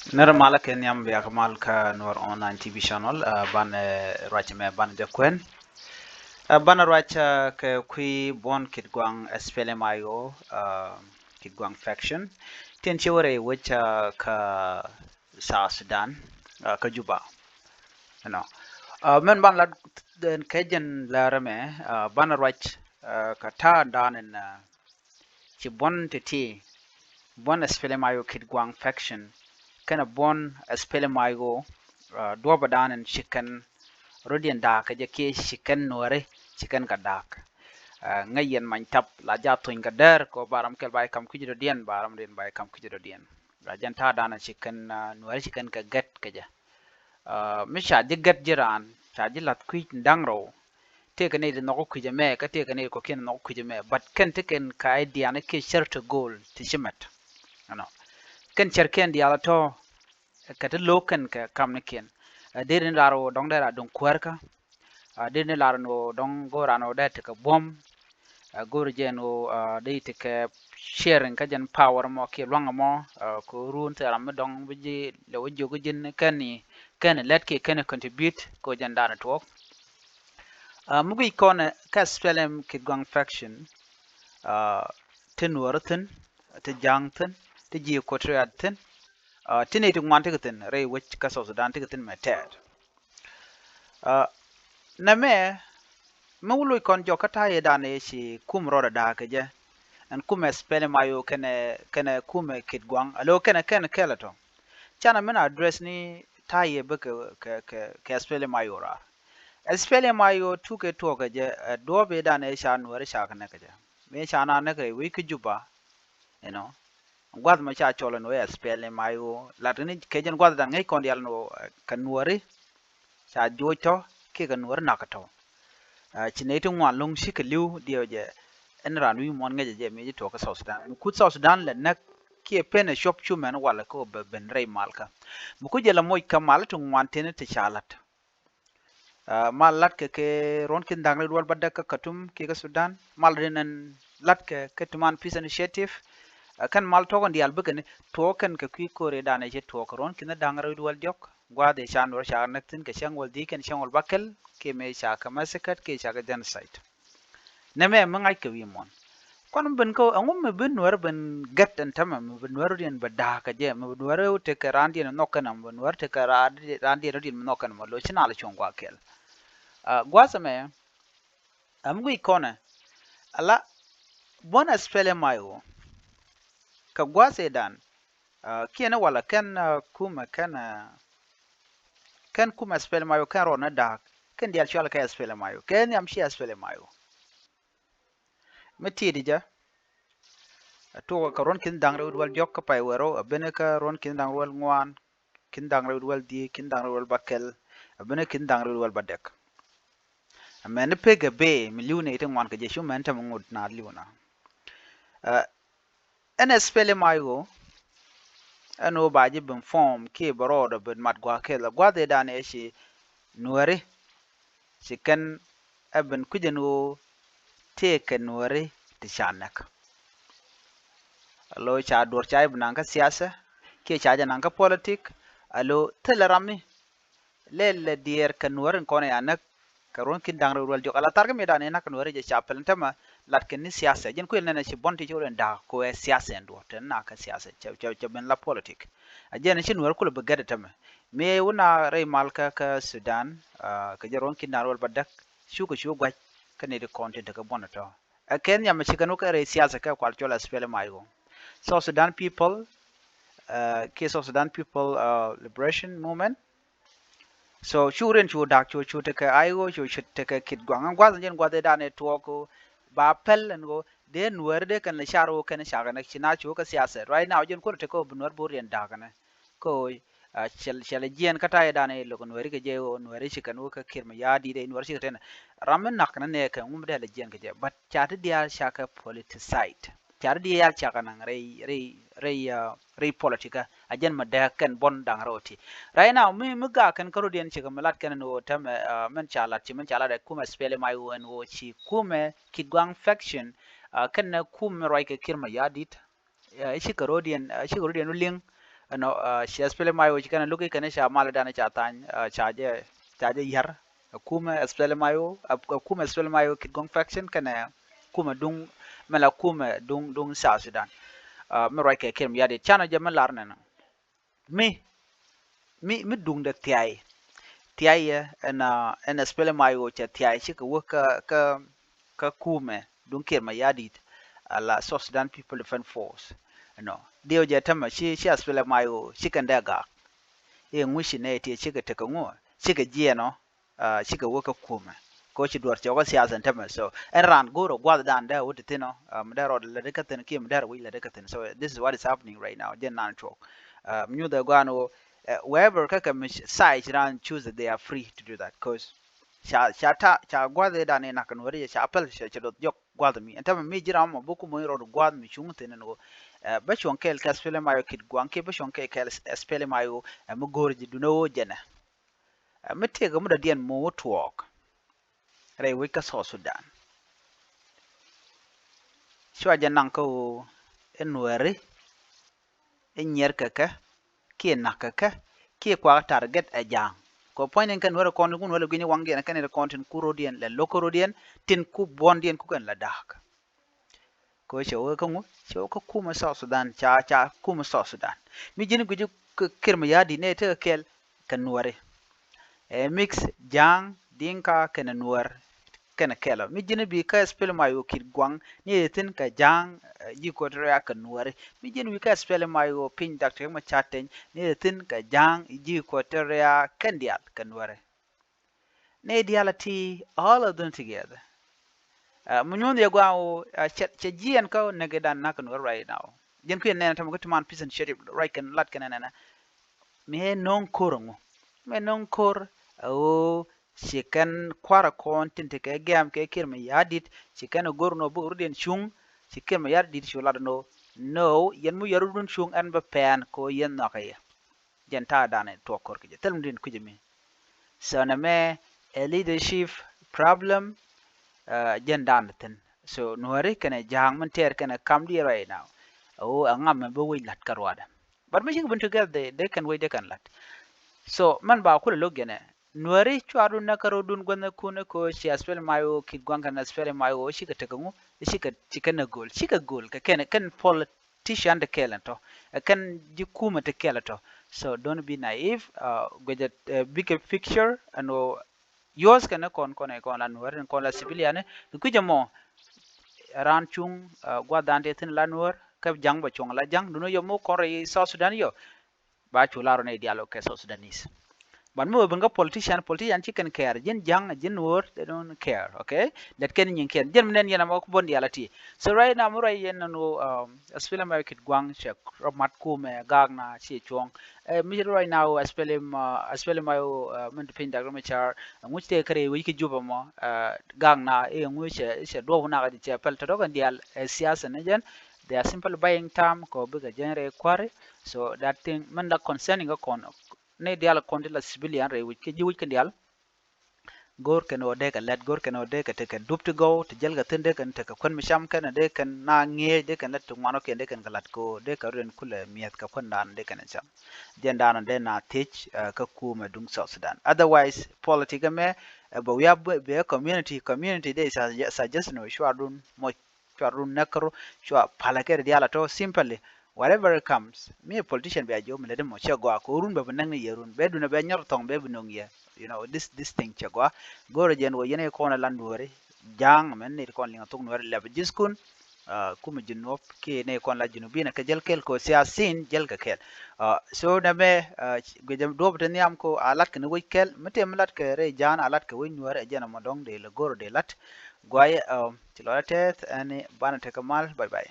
Nera mala ken yam biya kamal ka Noor online TV channel ban racha me ban de kwen ban racha ke kui bon kit gwang SPLM IO kit gwang faction ten chewere which ka South Sudan ka Juba you know men ban la den kejen la rame ban rach ka ta dan en ci bon tete bon SPLM IO kit gwang faction kana bon SPLM IO dua badan en chicken rodian dak je ke chicken nore chicken ka dak ngayen man tap la ja tuin ka der ko baram kel bay kam kujido dien baram den bay kam kujido dien la jan ta dana chicken nore chicken ka get ka ja misha de get jiran ta jilat kuj ndangro te ka ne de no kuje me ka te ka ne ko ken no kuje me but ken te ken ka idea ne ke share to goal ti chimet no ken cherken dia la to ka te loken ka kam ne ken derin laro dong dera dong kwerka deni lar no dong gora no det ka bom gor jeno de te ka sharing ka jan power mo ke longa mo ko run te ram dong biji le wojo go jin kan let ke kan contribute ko jan dana to mugi kon ka spelem ke gang faction tin warten te jangten te ji ko triaten tine tu ngwan te ten re wich ka so sudan te ten meted na me mawulu kon jokata ye dane shi kum roda da ke je an kume spele mayo kene kume kit gwang alo kene kelato chana mena address ni ta ye be ke spele mayo ra spele mayo tuke to ke je do be dane sha nuore sha kana ke je me sha na ne ke wi ke juba you know gwad ma cha cholo no spele mayo latini ke jen gwad dan ngai kon yal no kan nuore sha joito ke kan nuore nakato chineto ngwan long shi ke liu dio je en ran wi mon ngeje je mi to ka South Sudan mu kut South Sudan le nak ki pene shop chu men wala ko be ben rey malka mu ku je la moy ka mal to ngwan tene te chalat mal lat ke ron kin dang wal badda ka katum ki ka Sudan mal renen lat ke tuman peace initiative kan mal to kon dial begene to kan ka ki ko re dane je to ko ron kin dang wal jok gwade shan wor sha nak tin ke shang wal di ken shang wal bakel ke me sha ka masakat ke sha ka genocide neme mangai ke wi mon kon ben ko angum me ben wer ben gat en tama me ben wer dien bada ka je me ben wer te ka randi no kana ben wer te ka randi rodin no kana mo lo china le chongwa kel gwa same amgui kona ala bona spele mayo ka gwa se dan kiena wala ken kuma ken kuma spele mayo kan rona da ken dial chala ka spele mayo ken yam shi spele mayo meti dija to ka ron kin dang wal jok ka pay wero bene ka ron kin dang wal ngwan kin dang wal di kin dang wal bakel bene kin dang wal badek men pege be miliune ite ngwan ka je shu men tam ngud na liuna en spele mayo ano baji ben form ke borodo ben mat gwa ke la gwa de dane shi nuare shi kan aben kujeno te ke nuare ti shanak lo cha dor cha ibnan ka siyasa ke cha janan ka politik alo telerami lele dier kan nuare ko ne anak karon kin dang wal jok ala targa medane nak nuare je chapel tama lat ken ni siyasa jen ko ne shi bonti jolen da ko e siyasa ndo ten na ka siyasa che ben la politik ajen shi nuare ko be gade tama me wona rey malka ka Sudan ka jaron kin narwal badak shu gwaj kane de content ka bonato ken yam shi kanu ka re siyasa ka kwal chola spele mayo South Sudan people case of Sudan people liberation movement so shuren chu dak chu te ka ayo chu te ka kit gwang gwa jen gwa de dane to ko ba pel ngo de nuer de kan sharo kan shaga na china chu ka siyasa right now jen ko te ko nuer burian daga ne ko shel jen kata ya dane lo ko nuer ke je o nuer shi kan ka kirma ya di de nuer shi ten ramen nak na ne kan um de le jen ke je but chat dia shaka politicide char di ya chaka nang rei politika ajen ma da kan bon dang roti right now mi ga kan karo dien chika malat kan no tam men chala da kuma spele mai won wo chi kuma kidwang faction kan na kuma roi ke kirma yadit shi karo dien ling no shi SPLM ayo chikana luki kana sha mala dana cha tan chaje yar kuma SPLM ayo kuma SPLM ayo kit gong faction kana kuma dung mala kuma dung sa Sudan me right ke kem yade chana je malar nana mi dung de tiai en SPLM ayo cha tiai shi ka ka kuma dung ker ma yadit la South Sudan People Defense Force no dio je tama shi SPLM ayo shi kan daga e ngushi ne ti shi ka taka ngo shi ka je no shi ka waka kuma ko shi duwar cewa siyasan tama so en ran goro gwada dan da wuta tino mdaro da de katen ki mdaro wi la de katen so this is what is happening right now gen nan talk mnyu da gwano wherever kaka side ran choose that they are free to do that cause cha gwada da ne na kan wari cha apel cha dot yok gwada mi entama mi jira mo boku mo ro gwada mi chung tene no ba chon kel ka SPLM ayo kit gwan ke ba chon kel SPLM ayo mo gorji duno jena mete ga mu da dien mo talk rai wika so Sudan shwa janang ko enwere enyer kaka ki nakaka ki kwa target ajang ko point kan wara kon gun wala gini wange na kan content kurodien le lokorodien tin ku bondien ku kan la dak ko shewo kan shewo ko kuma so Sudan cha kuma so Sudan mi jini guji kirma yadi ne te kel kan ware mix jang dinka kan nuwar kana kela mi jini bi ka SPLM ayo kit gwang ni tin ka jang ji ko tra ka nuare mi jini bi ka SPLM ayo pin Dr. ma chaten ni tin ka jang ji ko tra kan dial kan nuare ne diality all of them together munyon ya gwa che jian ko ne gedan na kan right now jen ku ne tam ko man peace and sheriff right kan lat kan na me non korongo me non kor o chikan kwara kontin te ke gam ke kirma yadit chikan gorno bu urden chung chikan ma yadit chulad no yen mu yarudun chung an ba pen ko yen na kaya jenta dane to kor ke telm din kujemi so na me a leadership problem jen dan ten so nuare kana jang man ter kana kam di right now o angam ba wi lat karwada but me bun together they can wait they can lat so man ba kula logene nuari chwaru na karo dun gwana kuna ko shi SPLM ayo ki gwanga na SPLM ayo shi ka tagangu shi ka cikana gol ka kan politician da kelanto kan jikuma ta kelato so don't be naive with the bigger picture and yours kana kon la nuar kon la civilian ku jamo ran chung gwa dande tin la nuar ka jang ba chong la jang duno yo mo kore South Sudan yo ba chularo ne dialogue ke South Sudanese but mo benga politician chicken care jen jang jen word they don't care okay that can yin ken jen men yana ko bon dialati so right now mo right yen no SPLM market gwang check mat ku me gagna chi chong mi right now SPLM ayo men pin da me char nguch te kare wi ki juba mo gagna e nguche se do na ga di chapel to ga dial siyasa ne jen they are simple buying time ko biga genre kware so that thing man da concerning ga kon ne dial konti la civilian re which ke jiwi ke dial gor ken ode ka let gor ken ode ka te ka dup to go to jel ga tende kan te ka kon misham kan de kan na nge de kan let mano ken de kan galat ko de ka ren kule miet ka kon dan de kan cham den dan de na teach ka ku me dung South Sudan otherwise politika me but we have be community de suggest no shwadun mo shwadun nakro shwa palake diala to simply whatever comes me a politician be ajo mele mo chagwa ko run be nang yerun be duna be nyor tong be bunong ye you know this thing chagwa goro jen wo yene ko na landore jang men ne ko linga tung nore le jiskun kuma jinop ke ne kon la jinubina ka jel kel ko siasin jel ka kel so na me gejam do beten yam ko alat kan wi kel mete malat ke re jan alat ka wi nore jana modong de le goro de lat gwaye tilate ani bana te kamal bye bye